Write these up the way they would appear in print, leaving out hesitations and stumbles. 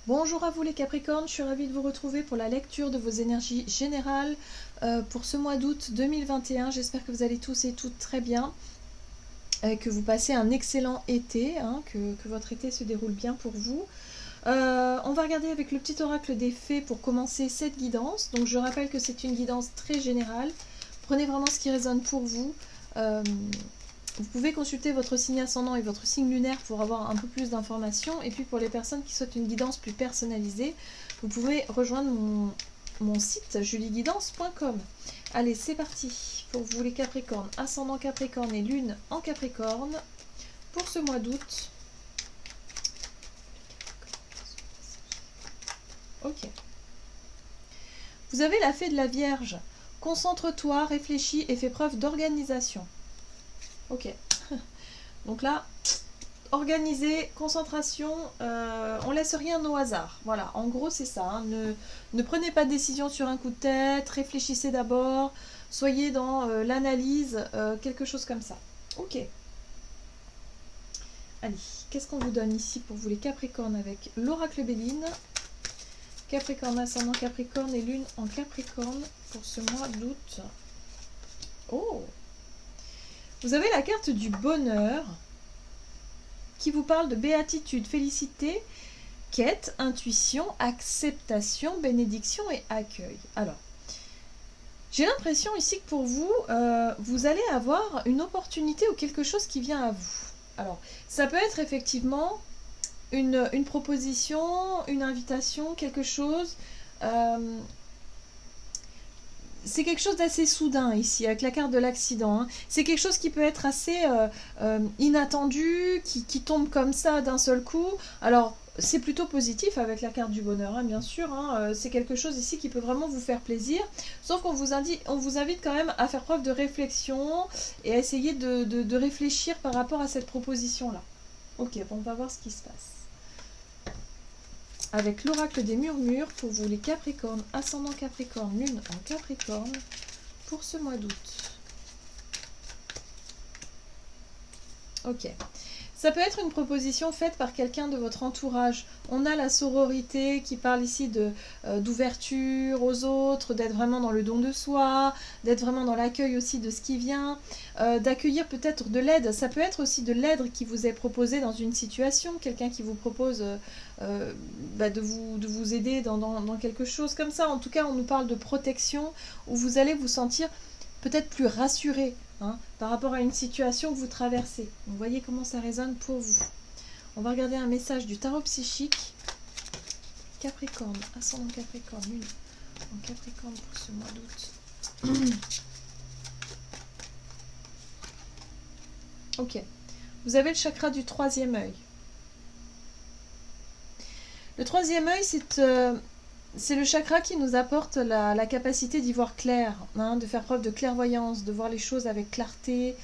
Bonjour à vous les Capricornes, je suis ravie de vous retrouver pour la lecture de vos énergies générales pour ce mois d'août 2021. J'espère que vous allez tous et toutes très bien, que vous passez un excellent été, que votre été se déroule bien pour vous. On va regarder avec le petit oracle des fées pour commencer cette guidance. Donc je rappelle que c'est une guidance très générale. Prenez vraiment ce qui résonne pour vous. Vous pouvez consulter votre signe ascendant et votre signe lunaire pour avoir un peu plus d'informations. Et puis pour les personnes qui souhaitent une guidance plus personnalisée, vous pouvez rejoindre mon site julieguidance.com. Allez, c'est parti pour vous les Capricornes, ascendant Capricorne et lune en Capricorne pour ce mois d'août. Ok. Vous avez la fée de la Vierge. Concentre-toi, réfléchis et fais preuve d'organisation. Ok. Donc là, organiser, concentration, on laisse rien au hasard. Voilà, en gros c'est ça. Ne prenez pas de décision sur un coup de tête, réfléchissez d'abord, soyez dans l'analyse, quelque chose comme ça. Ok. Allez, qu'est-ce qu'on vous donne ici pour vous les Capricornes avec l'oracle Béline? Capricorne, ascendant Capricorne et lune en Capricorne pour ce mois d'août. Oh! Vous avez la carte du bonheur qui vous parle de béatitude, félicité, quête, intuition, acceptation, bénédiction et accueil. Alors, j'ai l'impression ici que pour vous, vous allez avoir une opportunité ou quelque chose qui vient à vous. Alors, ça peut être effectivement une proposition, une invitation, quelque chose. C'est quelque chose d'assez soudain ici, avec la carte de l'accident. C'est quelque chose qui peut être assez inattendu, qui tombe comme ça d'un seul coup. Alors, c'est plutôt positif avec la carte du bonheur, bien sûr. C'est quelque chose ici qui peut vraiment vous faire plaisir. Sauf qu'on vous invite quand même à faire preuve de réflexion et à essayer de réfléchir par rapport à cette proposition-là. Ok, bon, on va voir ce qui se passe. Avec l'oracle des murmures pour vous les Capricornes, ascendant Capricorne, lune en Capricorne, pour ce mois d'août. Ok. Ça peut être une proposition faite par quelqu'un de votre entourage. On a la sororité qui parle ici d'ouverture aux autres, d'être vraiment dans le don de soi, d'être vraiment dans l'accueil aussi de ce qui vient, d'accueillir peut-être de l'aide. Ça peut être aussi de l'aide qui vous est proposée dans une situation, quelqu'un qui vous propose de vous aider dans quelque chose comme ça. En tout cas, on nous parle de protection où vous allez vous sentir peut-être plus rassuré par rapport à une situation que vous traversez. Vous voyez comment ça résonne pour vous. On va regarder un message du tarot psychique. Capricorne, ascendant Capricorne, lune en Capricorne pour ce mois d'août. Ok. Vous avez le chakra du troisième œil. Le troisième œil, c'est le chakra qui nous apporte la capacité d'y voir clair, de faire preuve de clairvoyance, de voir les choses avec clarté,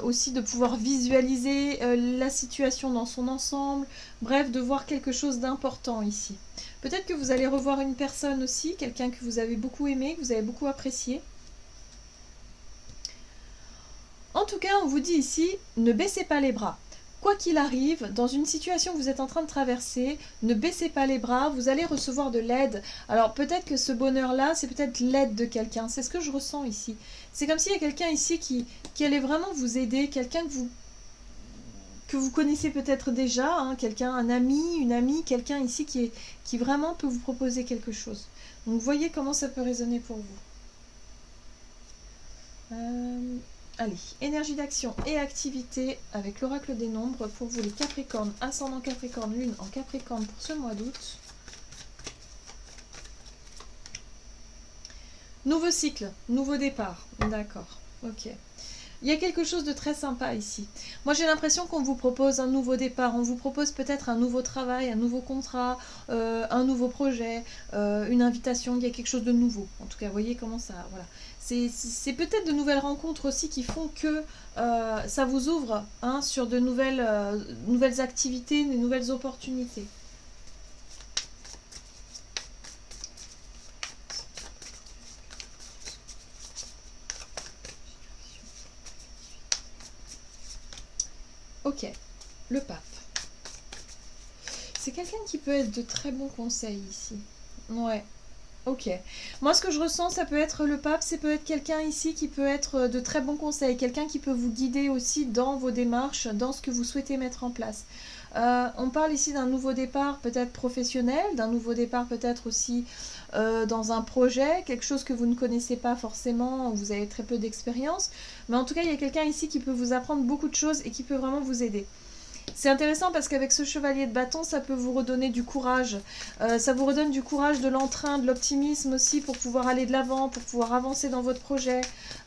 aussi de pouvoir visualiser la situation dans son ensemble, bref, de voir quelque chose d'important ici. Peut-être que vous allez revoir une personne aussi, quelqu'un que vous avez beaucoup aimé, que vous avez beaucoup apprécié. En tout cas, on vous dit ici, ne baissez pas les bras. Quoi qu'il arrive, dans une situation que vous êtes en train de traverser, ne baissez pas les bras, vous allez recevoir de l'aide. Alors peut-être que ce bonheur-là, c'est peut-être l'aide de quelqu'un, c'est ce que je ressens ici. C'est comme s'il y a quelqu'un ici qui allait vraiment vous aider, quelqu'un que vous connaissez peut-être déjà, quelqu'un, un ami, une amie, quelqu'un ici qui vraiment peut vous proposer quelque chose. Donc voyez comment ça peut résonner pour vous. Allez, énergie d'action et activité avec l'oracle des nombres pour vous les Capricornes, ascendant Capricorne, lune en Capricorne pour ce mois d'août. Nouveau cycle, nouveau départ, d'accord, ok. Il y a quelque chose de très sympa ici. Moi j'ai l'impression qu'on vous propose un nouveau départ, on vous propose peut-être un nouveau travail, un nouveau contrat, un nouveau projet, une invitation, il y a quelque chose de nouveau. En tout cas, vous voyez comment ça... Voilà. C'est peut-être de nouvelles rencontres aussi qui font que ça vous ouvre sur de nouvelles activités, de nouvelles opportunités. Ok, le pape. C'est quelqu'un qui peut être de très bons conseils ici. Ouais. Ok. Moi, ce que je ressens, ça peut être le pape, ça peut être quelqu'un ici qui peut être de très bons conseils, quelqu'un qui peut vous guider aussi dans vos démarches, dans ce que vous souhaitez mettre en place. On parle ici d'un nouveau départ peut-être professionnel, d'un nouveau départ peut-être aussi dans un projet, quelque chose que vous ne connaissez pas forcément, vous avez très peu d'expérience. Mais en tout cas, il y a quelqu'un ici qui peut vous apprendre beaucoup de choses et qui peut vraiment vous aider. C'est intéressant parce qu'avec ce chevalier de bâton, ça peut vous redonner du courage. Ça vous redonne du courage, de l'entrain, de l'optimisme aussi pour pouvoir aller de l'avant, pour pouvoir avancer dans votre projet.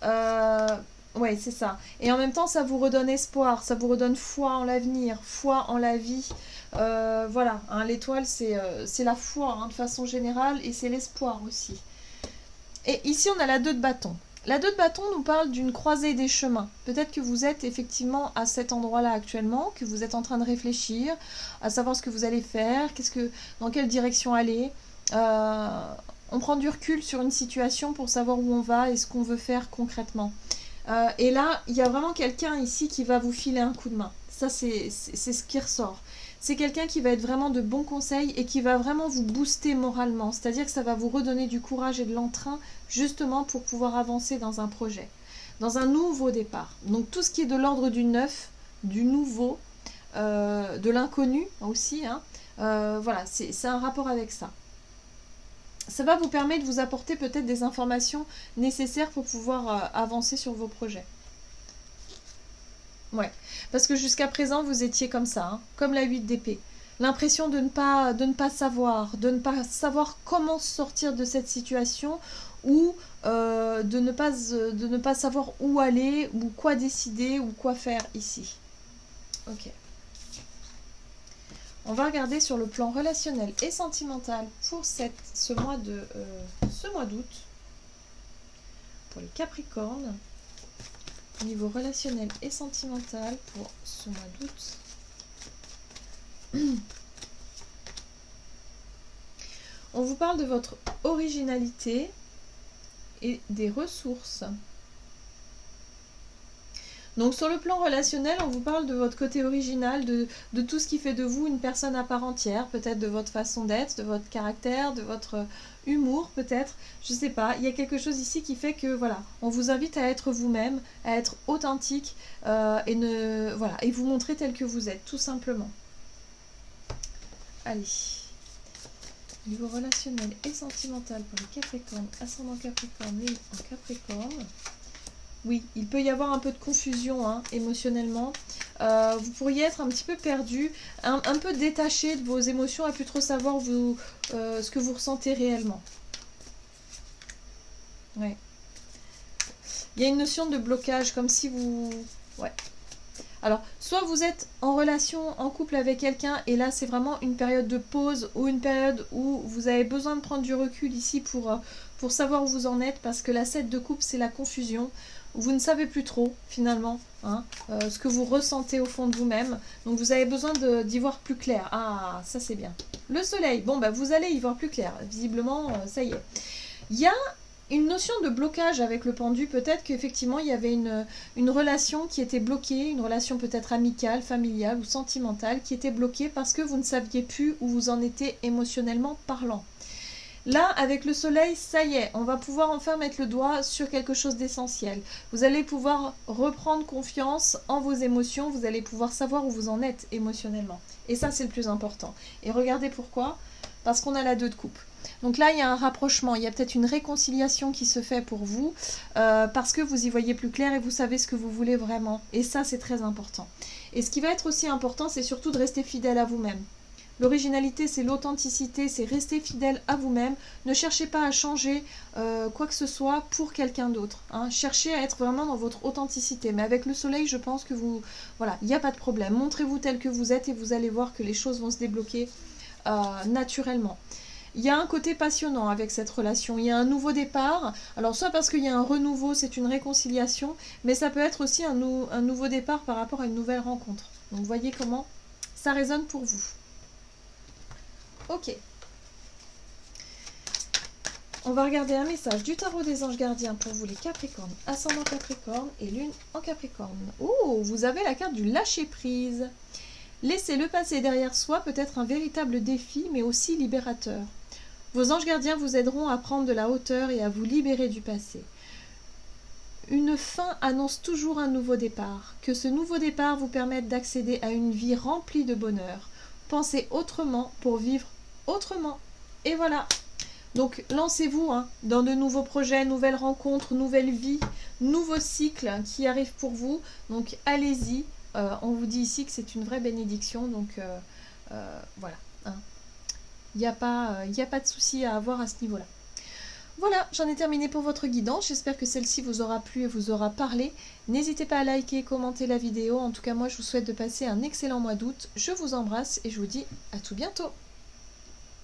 Ouais, c'est ça. Et en même temps, ça vous redonne espoir, ça vous redonne foi en l'avenir, foi en la vie. Voilà, hein, l'étoile, c'est la foi hein, de façon générale et c'est l'espoir aussi. Et ici, on a la 2 de bâton. La 2 de bâton nous parle d'une croisée des chemins. Peut-être que vous êtes effectivement à cet endroit-là actuellement, que vous êtes en train de réfléchir, à savoir ce que vous allez faire, dans quelle direction aller. On prend du recul sur une situation pour savoir où on va et ce qu'on veut faire concrètement. Et là, il y a vraiment quelqu'un ici qui va vous filer un coup de main. Ça, c'est ce qui ressort. C'est quelqu'un qui va être vraiment de bons conseils et qui va vraiment vous booster moralement. C'est-à-dire que ça va vous redonner du courage et de l'entrain justement pour pouvoir avancer dans un projet, dans un nouveau départ. Donc tout ce qui est de l'ordre du neuf, du nouveau, de l'inconnu aussi. Hein, voilà, c'est un rapport avec ça. Ça va vous permettre de vous apporter peut-être des informations nécessaires pour pouvoir avancer sur vos projets. Ouais, parce que jusqu'à présent, vous étiez comme ça, hein, comme la 8 d'épée. L'impression de ne pas savoir comment sortir de cette situation ou de ne pas savoir où aller ou quoi décider ou quoi faire ici. Ok. On va regarder sur le plan relationnel et sentimental pour ce mois d'août. Pour les Capricornes. Au niveau relationnel et sentimental pour ce mois d'août. On vous parle de votre originalité et des ressources. Donc sur le plan relationnel, on vous parle de votre côté original, de tout ce qui fait de vous une personne à part entière, peut-être de votre façon d'être, de votre caractère, de votre humour peut-être, je sais pas. Il y a quelque chose ici qui fait que voilà, on vous invite à être vous-même, à être authentique et vous montrer tel que vous êtes, tout simplement. Allez. Niveau relationnel et sentimental pour les Capricornes, ascendant Capricorne, lune en Capricorne. Oui, il peut y avoir un peu de confusion hein, émotionnellement. Vous pourriez être un petit peu perdu, un peu détaché de vos émotions, à plus trop savoir ce que vous ressentez réellement. Ouais. Il y a une notion de blocage, comme si vous... Ouais. Alors, soit vous êtes en relation, en couple avec quelqu'un, et là c'est vraiment une période de pause, ou une période où vous avez besoin de prendre du recul ici pour savoir où vous en êtes, parce que la 7 de coupe c'est la confusion. Vous ne savez plus trop, finalement, hein, ce que vous ressentez au fond de vous-même. Donc, vous avez besoin d'y voir plus clair. Ah, ça, c'est bien. Le soleil, bon, bah, vous allez y voir plus clair. Visiblement, ça y est. Il y a une notion de blocage avec le pendu. Peut-être qu'effectivement, il y avait une relation qui était bloquée, une relation peut-être amicale, familiale ou sentimentale, qui était bloquée parce que vous ne saviez plus où vous en étiez émotionnellement parlant. Là, avec le soleil, ça y est, on va pouvoir enfin mettre le doigt sur quelque chose d'essentiel. Vous allez pouvoir reprendre confiance en vos émotions, vous allez pouvoir savoir où vous en êtes émotionnellement. Et ça, c'est le plus important. Et regardez pourquoi. Parce qu'on a la 2 de coupe. Donc là, il y a un rapprochement, il y a peut-être une réconciliation qui se fait pour vous, parce que vous y voyez plus clair et vous savez ce que vous voulez vraiment. Et ça, c'est très important. Et ce qui va être aussi important, c'est surtout de rester fidèle à vous-même. L'originalité, c'est l'authenticité, c'est rester fidèle à vous-même. Ne cherchez pas à changer quoi que ce soit pour quelqu'un d'autre. Hein. Cherchez à être vraiment dans votre authenticité. Mais avec le soleil, je pense que vous... Voilà, il n'y a pas de problème. Montrez-vous tel que vous êtes et vous allez voir que les choses vont se débloquer naturellement. Il y a un côté passionnant avec cette relation. Il y a un nouveau départ. Alors, soit parce qu'il y a un renouveau, c'est une réconciliation, mais ça peut être aussi un nouveau départ par rapport à une nouvelle rencontre. Donc, voyez comment ça résonne pour vous. Ok. On va regarder un message du tarot des anges gardiens pour vous les Capricornes, ascendant Capricorne et lune en Capricorne. Oh, vous avez la carte du lâcher prise. Laisser le passé derrière soi peut être un véritable défi, mais aussi libérateur. Vos anges gardiens vous aideront à prendre de la hauteur et à vous libérer du passé. Une fin annonce toujours un nouveau départ. Que ce nouveau départ vous permette d'accéder à une vie remplie de bonheur. Pensez autrement pour vivre autrement. Et voilà. Donc lancez-vous dans de nouveaux projets, nouvelles rencontres, nouvelles vies, nouveaux cycles qui arrivent pour vous. Donc allez-y. On vous dit ici que c'est une vraie bénédiction. Donc voilà. Il n'y a pas de souci à avoir à ce niveau-là. Voilà, j'en ai terminé pour votre guidance. J'espère que celle-ci vous aura plu et vous aura parlé. N'hésitez pas à liker, commenter la vidéo. En tout cas, moi, je vous souhaite de passer un excellent mois d'août. Je vous embrasse et je vous dis à tout bientôt.